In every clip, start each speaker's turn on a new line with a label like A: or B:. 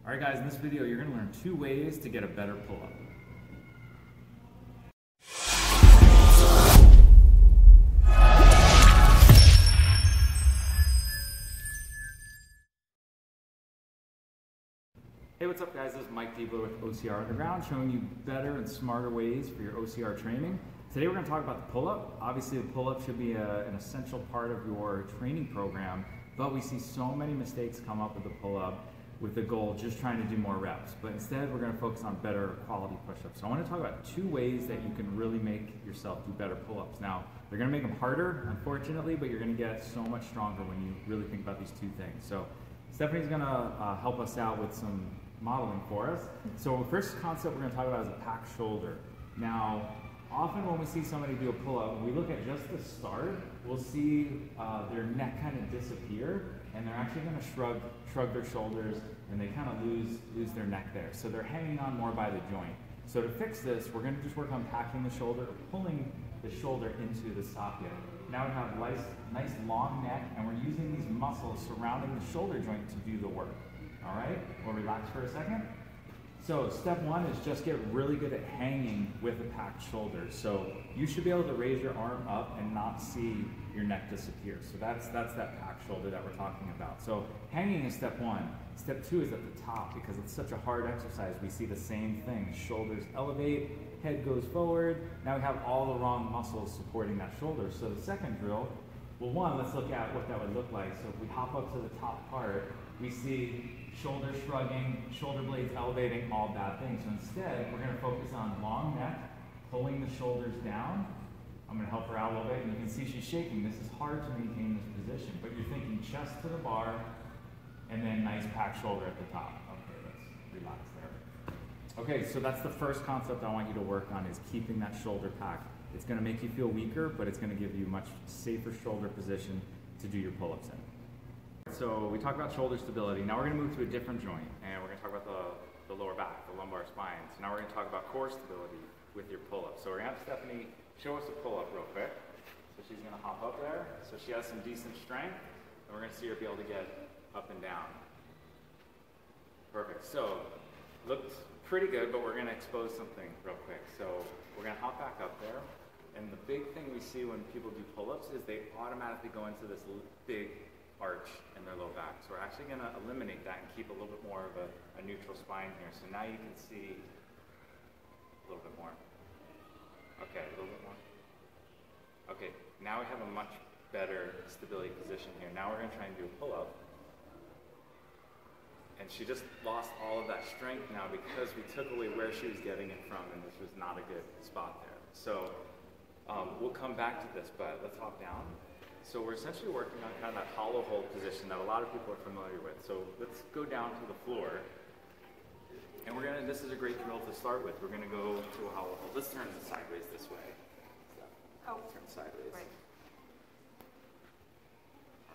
A: Alright guys, in this video you're going to learn 2 ways to get a better pull-up. Hey, what's up guys? This is Mike Diebler with OCR Underground, showing you better and smarter ways for your OCR training. Today we're going to talk about the pull-up. Obviously the pull-up should be an essential part of your training program, but we see so many mistakes come up with the pull-up with the goal just trying to do more reps. But instead we're going to focus on better quality push-ups. So I want to talk about 2 ways that you can really make yourself do better pull-ups. Now, they're going to make them harder, unfortunately, but you're going to get so much stronger when you really think about these 2 things. So Stephanie's going to help us out with some modeling for us. So the first concept we're going to talk about is a packed shoulder. Now, often when we see somebody do a pull-up, when we look at just the start, we'll see their neck kind of disappear, and they're actually going to shrug their shoulders, and they kind of lose their neck there. So they're hanging on more by the joint. So to fix this, we're going to just work on packing the shoulder, pulling the shoulder into the socket. Now we have nice long neck, and we're using these muscles surrounding the shoulder joint to do the work. All right, we'll relax for a second. So step 1 is just get really good at hanging with a packed shoulder. So you should be able to raise your arm up and not see your neck disappear. So that's that packed shoulder that we're talking about. So hanging is step 1. Step 2 is at the top, because it's such a hard exercise. We see the same thing. Shoulders elevate, head goes forward. Now we have all the wrong muscles supporting that shoulder. So the second drill, well, 1, let's look at what that would look like. So if we hop up to the top part, we see shoulders shrugging, shoulder blades elevating, all bad things. So instead, we're going to focus on long neck, pulling the shoulders down. I'm going to help her out a little bit, and you can see she's shaking. This is hard to maintain this position, but you're thinking chest to the bar, and then nice packed shoulder at the top. Okay, let's relax there. Okay, so that's the first concept I want you to work on, is keeping that shoulder packed. It's going to make you feel weaker, but it's going to give you a much safer shoulder position to do your pull-ups in. So we talked about shoulder stability. Now we're going to move to a different joint, and we're going to talk about the lower back, the lumbar spine. So now we're going to talk about core stability with your pull-up. So we're going to have Stephanie show us a pull-up real quick. So she's going to hop up there. So she has some decent strength, and we're going to see her be able to get up and down. Perfect. So looked pretty good, but we're going to expose something real quick. So we're going to hop back up there. And the big thing we see when people do pull-ups is they automatically go into this big arch in their low back. So we're actually going to eliminate that and keep a little bit more of a neutral spine here. So now you can see a little bit more. Okay, a little bit more. Okay, now we have a much better stability position here. Now we're going to try and do a pull-up. And she just lost all of that strength now because we took away where she was getting it from, and this was not a good spot there. So we'll come back to this, but let's hop down. So we're essentially working on kind of that hollow hold position that a lot of people are familiar with. So let's go down to the floor. And we're gonna, this is a great drill to start with. We're gonna go to a hollow hold. Let's turn it sideways this way. Oh. Turn sideways. Right.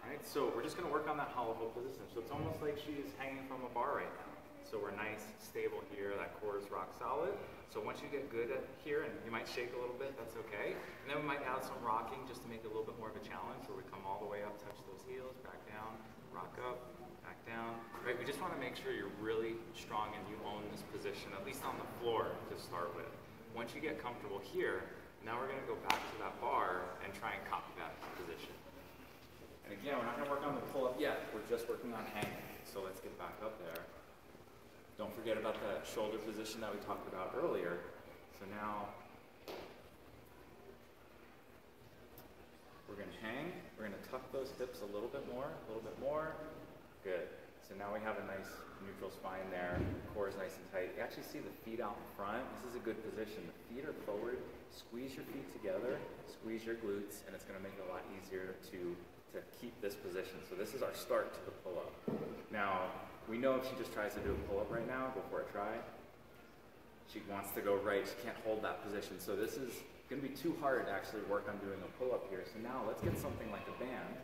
A: All right, so we're just gonna work on that hollow hold position. So it's almost like she's hanging from a bar right now. So we're nice, stable here, that core is rock solid. So once you get good at here, and you might shake a little bit, that's okay. And then we might add some rocking just to make it a little bit more of a challenge, where we come all the way up, touch those heels, back down, rock up, back down. Right, we just wanna make sure you're really strong and you own this position, at least on the floor to start with. Once you get comfortable here, now we're gonna go back to that bar and try and copy that position. And again, we're not gonna work on the pull-up yet, we're just working on hanging. So let's get back up there. Don't forget about the shoulder position that we talked about earlier. So now, we're gonna hang, we're gonna tuck those hips a little bit more, good. So now we have a nice neutral spine there, core is nice and tight. You actually see the feet out in front. This is a good position. The feet are forward, squeeze your feet together, squeeze your glutes, and it's gonna make it a lot easier to keep this position. So this is our start to the pull-up. Now, we know if she just tries to do a pull-up right now, before a try, she wants to go right, she can't hold that position. So this is gonna be too hard to actually work on doing a pull-up here. So now let's get something like a band.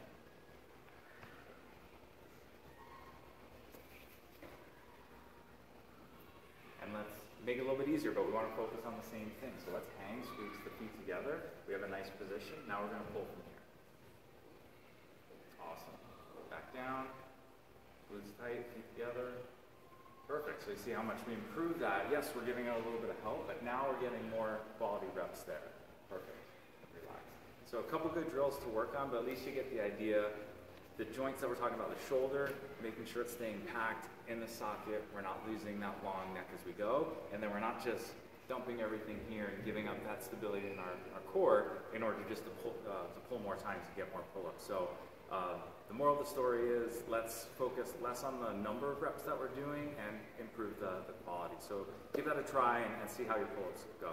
A: And let's make it a little bit easier, but we wanna focus on the same thing. So let's hang, squeeze the feet together. We have a nice position. Now we're gonna pull from here. Awesome. Back down. Glutes tight, feet together. Perfect. So you see how much we improved that. Yes, we're giving it a little bit of help, but now we're getting more quality reps there. Perfect. Relax. So a couple good drills to work on, but at least you get the idea. The joints that we're talking about, the shoulder, making sure it's staying packed in the socket. We're not losing that long neck as we go. And then we're not just dumping everything here and giving up that stability in our core in order just to pull more times and get more pull-ups. So the moral of the story is let's focus less on the number of reps that we're doing and improve the quality. So give that a try and see how your pull-ups go.